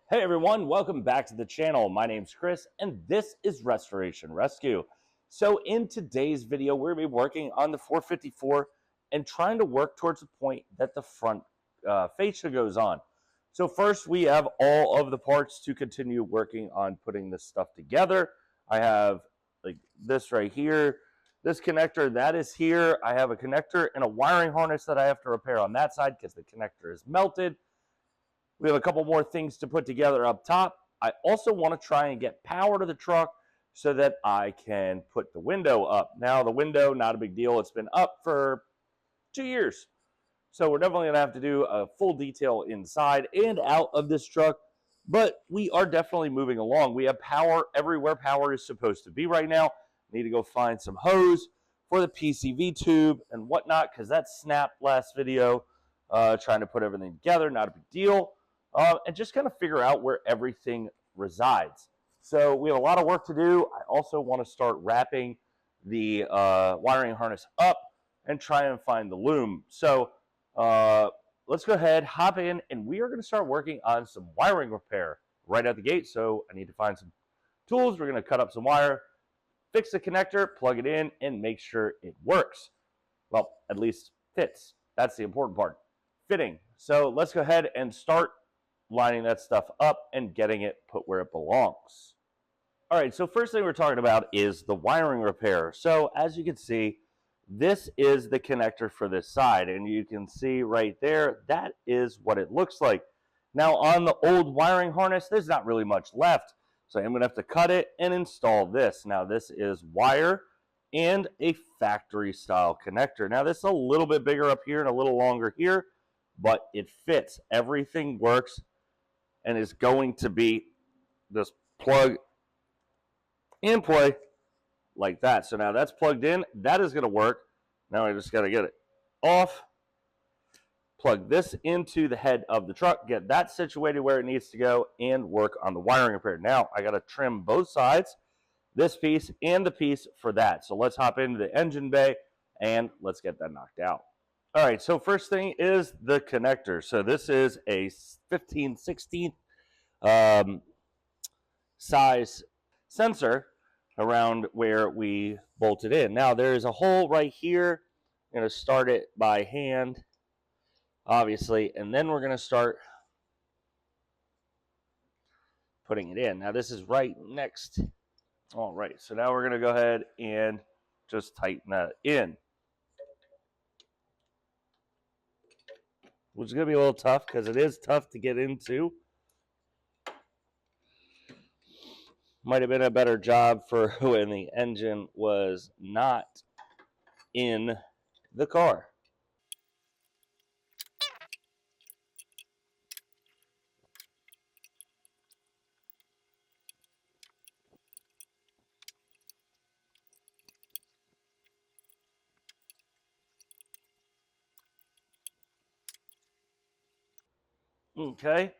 Hey everyone, welcome back to the channel. My name's Chris and this is Restoration Rescue. So in today's video, we're going to be working on the 454 and trying to work towards the point that the front fascia goes on. So first we have all of the parts to continue working on putting this stuff together. I have like this right here, this connector that is here. I have a connector and a wiring harness that I have to repair on that side because the connector is melted. We have a couple more things to put together up top. I also want to try and get power to the truck so that I can put the window up. Now, the window, not a big deal. It's been up for 2 years. So we're definitely going to have to do a full detail inside and out of this truck. But we are definitely moving along. We have power everywhere power is supposed to be right now. Need to go find some hose for the PCV tube and whatnot because that snapped last video. Trying to put everything together, not a big deal. And just kind of figure out where everything resides. So we have a lot of work to do. I also want to start wrapping the wiring harness up and try and find the loom. So let's go ahead, hop in, and we are going to start working on some wiring repair right out the gate. So I need to find some tools. We're going to cut up some wire, fix the connector, plug it in, and make sure it works. Well, at least fits. That's the important part. Fitting. So let's go ahead and start lining that stuff up and getting it put where it belongs. All right, so first thing we're talking about is the wiring repair. So as you can see, this is the connector for this side, and you can see right there, that is what it looks like. Now on the old wiring harness, there's not really much left, so I'm gonna have to cut it and install this. Now this is wire and a factory style connector. Now this is a little bit bigger up here and a little longer here, but it fits. Everything works and is going to be just plug and play like that. So now that's plugged in. That is going to work. Now I just got to get it off, plug this into the head of the truck, get that situated where it needs to go, and work on the wiring repair. Now I got to trim both sides, this piece and the piece for that. So let's hop into the engine bay and let's get that knocked out. All right, so first thing is the connector. So this is a 15/16 size sensor around where we bolted in. Now there's a hole right here. I'm going to start it by hand, obviously, and then we're going to start putting it in. Now this is right next. All right, so now we're going to go ahead and just tighten that in. Which is going to be a little tough because it is tough to get into. Might have been a better job for when the engine was not in the car. Okay,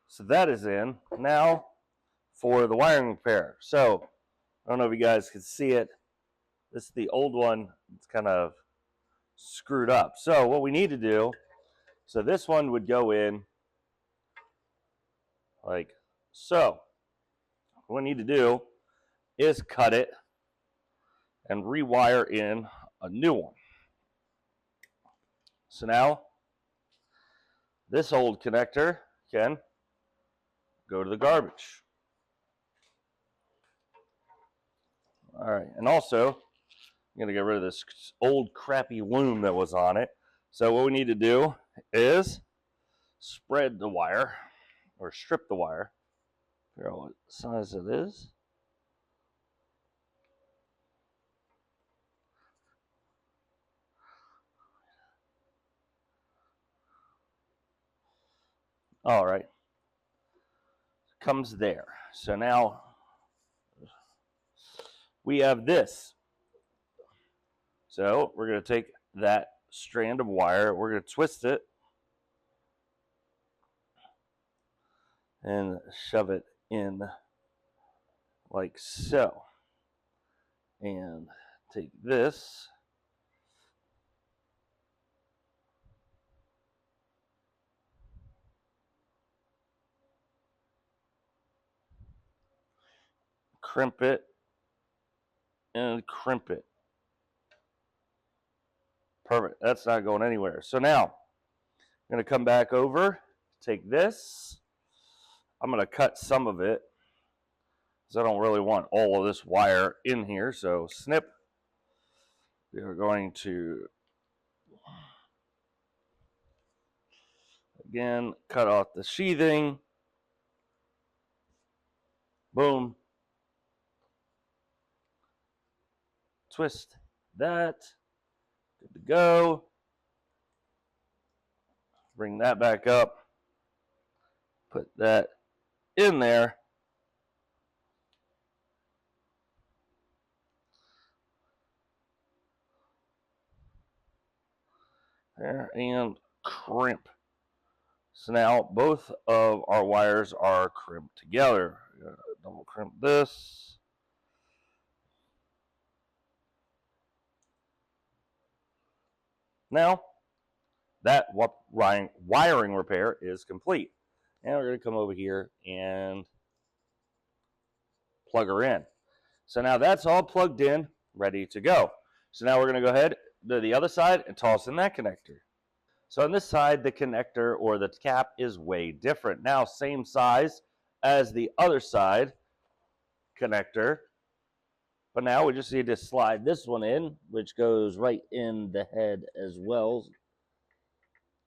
so that is in. Now for the wiring repair. So I don't know if you guys can see it. This is the old one. It's kind of screwed up. So what we need to do, so this one would go in like so. What we need to do is cut it and rewire in a new one. So now this old connector can go to the garbage. All right, and also I'm going to get rid of this old crappy loom that was on it. So what we need to do is spread the wire or strip the wire. Figure out what size it is. All right, comes there. So now we have this. So we're going to take that strand of wire, we're going to twist it and shove it in like so. And take this crimp it and crimp it. Perfect. That's not going anywhere. So now I'm going to come back over, take this. I'm going to cut some of it because I don't really want all of this wire in here. So snip. We are going to, again, cut off the sheathing. Boom. Twist that. Good to go. Bring that back up. Put that in there. There, and crimp. So now both of our wires are crimped together. Double crimp this. Now that wiring repair is complete. Now we're going to come over here and plug her in. So now that's all plugged in, ready to go. So now we're going to go ahead to the other side and toss in that connector. So on this side, the connector or the cap is way different. Now same size as the other side connector, but now we just need to slide this one in, which goes right in the head as well.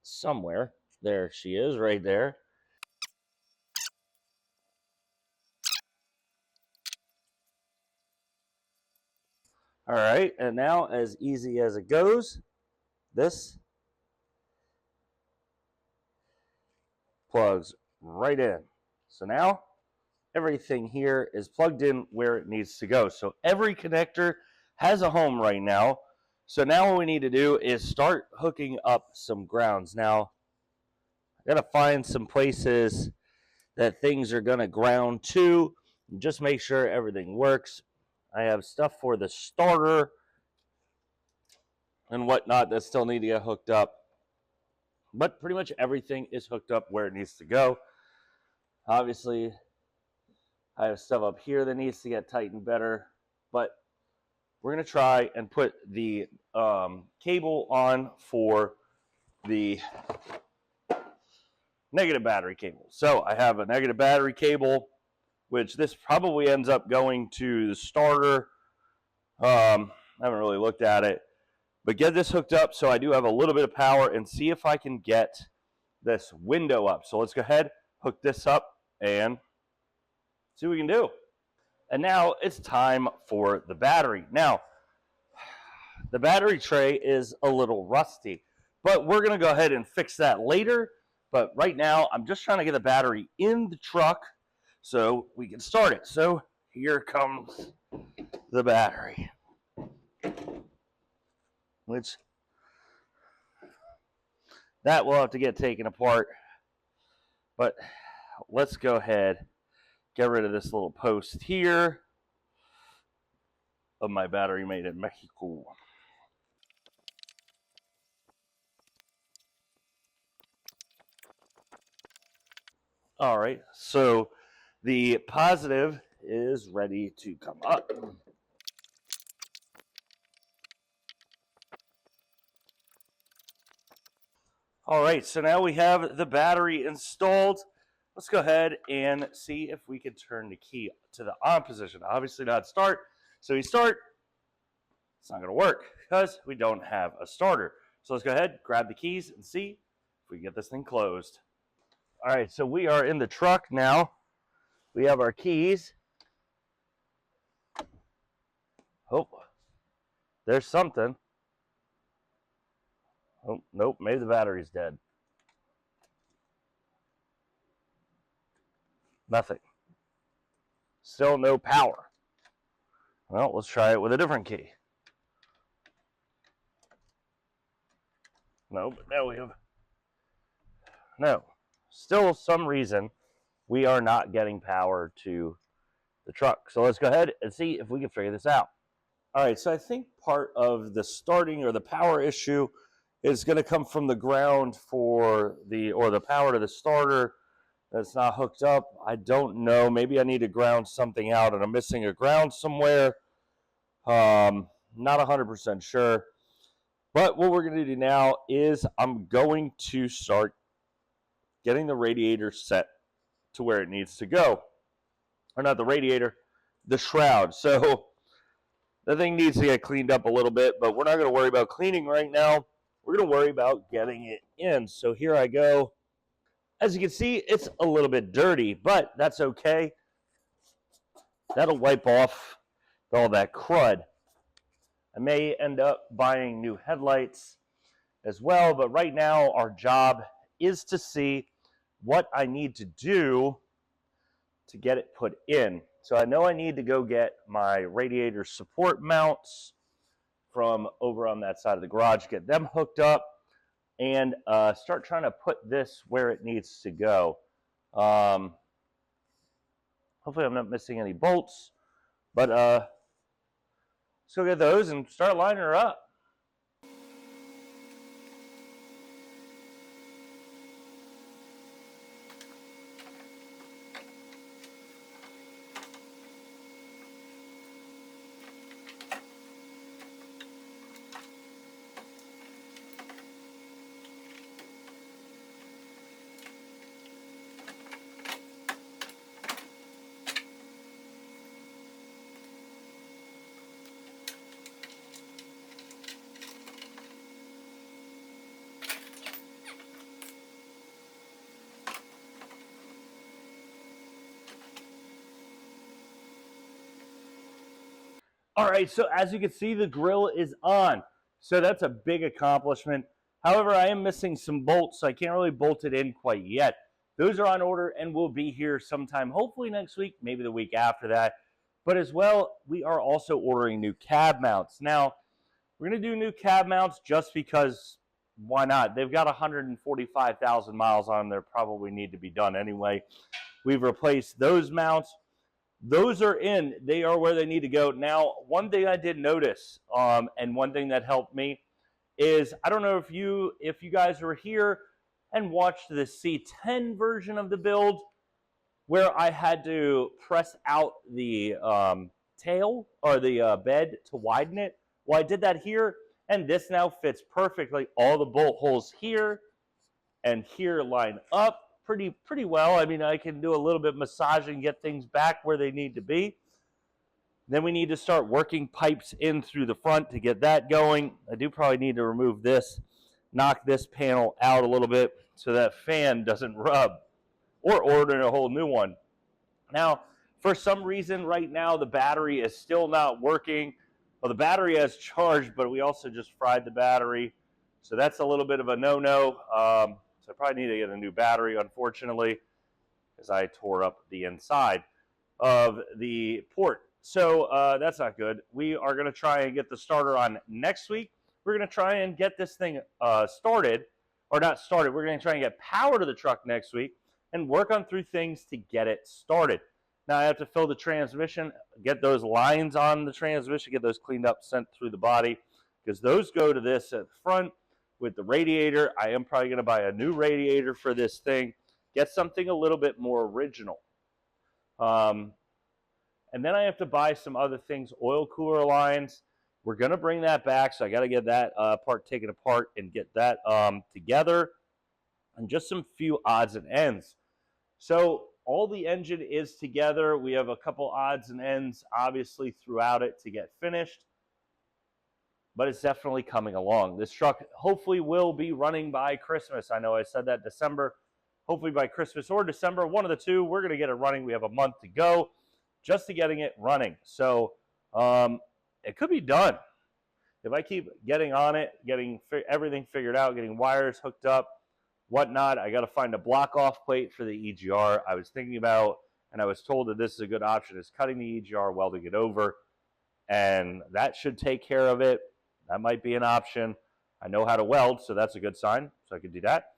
Somewhere. There she is, right there. All right, and now as easy as it goes, this plugs right in. So now everything here is plugged in where it needs to go. So every connector has a home right now. So now what we need to do is start hooking up some grounds. Now, I gotta find some places that things are gonna ground to. Just make sure everything works. I have stuff for the starter and whatnot that still need to get hooked up. But pretty much everything is hooked up where it needs to go. Obviously, I have stuff up here that needs to get tightened better. But we're going to try and put the cable on for the negative battery cable. So I have a negative battery cable, which this probably ends up going to the starter. I haven't really looked at it. But get this hooked up so I do have a little bit of power and see if I can get this window up. So let's go ahead, hook this up, and see what we can do. And now it's time for the battery. Now, the battery tray is a little rusty, but we're going to go ahead and fix that later. But right now, I'm just trying to get the battery in the truck so we can start it. So here comes the battery, which that will have to get taken apart. But let's go ahead, get rid of this little post here of my battery made in Mexico. All right, so the positive is ready to come up. All right, so now we have the battery installed. Let's go ahead and see if we can turn the key to the on position. Obviously not start. So we start, it's not gonna work because we don't have a starter. So let's go ahead, grab the keys and see if we can get this thing closed. All right, so we are in the truck now. We have our keys. Oh, there's something. Oh, nope, maybe the battery's dead. Nothing. Still no power. Well, let's try it with a different key. No, but now we have... No. Still, some reason, we are not getting power to the truck. So let's go ahead and see if we can figure this out. All right, so I think part of the starting or the power issue is going to come from the ground for the, or the power to the starter that's not hooked up. I don't know. Maybe I need to ground something out and I'm missing a ground somewhere. Not 100% sure. But what we're going to do now is I'm going to start getting the radiator set to where it needs to go. Or not the radiator, the shroud. So the thing needs to get cleaned up a little bit, but we're not going to worry about cleaning right now. We're going to worry about getting it in. So here I go. As you can see, it's a little bit dirty, but that's okay. That'll wipe off all that crud. I may end up buying new headlights as well, but right now our job is to see what I need to do to get it put in. So I know I need to go get my radiator support mounts from over on that side of the garage, get them hooked up, and start trying to put this where it needs to go. Hopefully I'm not missing any bolts, but let's go get those and start lining her up. All right, so as you can see, the grill is on. So that's a big accomplishment. However, I am missing some bolts, so I can't really bolt it in quite yet. Those are on order and will be here sometime, hopefully next week, maybe the week after that. But as well, we are also ordering new cab mounts. Now, we're going to do new cab mounts just because, why not? They've got 145,000 miles on them. They probably need to be done anyway. We've replaced those mounts. Those are in. They are where they need to go. Now, one thing I did notice, and one thing that helped me, is I don't know if you guys were here and watched the C10 version of the build, where I had to press out the tail or the bed to widen it. Well, I did that here, and this now fits perfectly. All the bolt holes here and here line up pretty well. I mean, I can do a little bit of massage and get things back where they need to be. Then we need to start working pipes in through the front to get that going. I do probably need to remove this, knock this panel out a little bit so that fan doesn't rub, or order a whole new one. Now, for some reason right now, the battery is still not working. Well, the battery has charged, but we also just fried the battery. So that's a little bit of a no-no. So I probably need to get a new battery, unfortunately, because I tore up the inside of the port. So that's not good. We are going to try and get the starter on next week. We're going to try and get this thing started, or not started. We're going to try and get power to the truck next week and work on through things to get it started. Now I have to fill the transmission, get those lines on the transmission, get those cleaned up, sent through the body, because those go to this at the front. With the radiator, I am probably going to buy a new radiator for this thing, get something a little bit more original. And then I have to buy some other things, oil cooler lines. We're going to bring that back, so I got to get that part taken apart and get that together, and just some few odds and ends. So all the engine is together. We have a couple odds and ends, obviously, throughout it to get finished. But it's definitely coming along. This truck hopefully will be running by Christmas. I know I said that December. Hopefully by Christmas or December, one of the two, we're going to get it running. We have a month to go just to getting it running. So it could be done. If I keep getting on it, getting everything figured out, getting wires hooked up, whatnot, I got to find a block-off plate for the EGR. I was thinking about, and I was told that this is a good option, is cutting the EGR, welding it over, and that should take care of it. That might be an option. I know how to weld, so that's a good sign, so I could do that.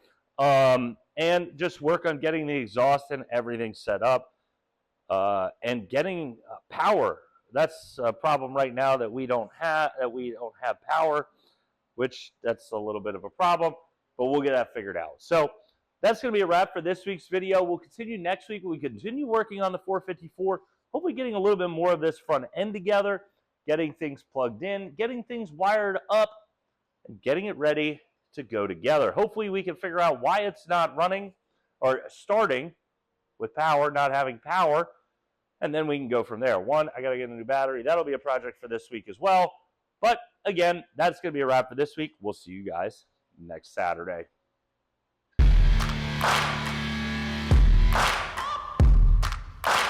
And just work on getting the exhaust and everything set up, and getting power. That's a problem right now that we don't have power, which that's a little bit of a problem, but we'll get that figured out. So that's going to be a wrap for this week's video. We'll continue next week. We continue working on the 454, hopefully getting a little bit more of this front end together, getting things plugged in, getting things wired up, and getting it ready to go together. Hopefully we can figure out why it's not running or starting with power, not having power, and then we can go from there. One, I got to get a new battery. That'll be a project for this week as well. But again, that's going to be a wrap for this week. We'll see you guys next Saturday.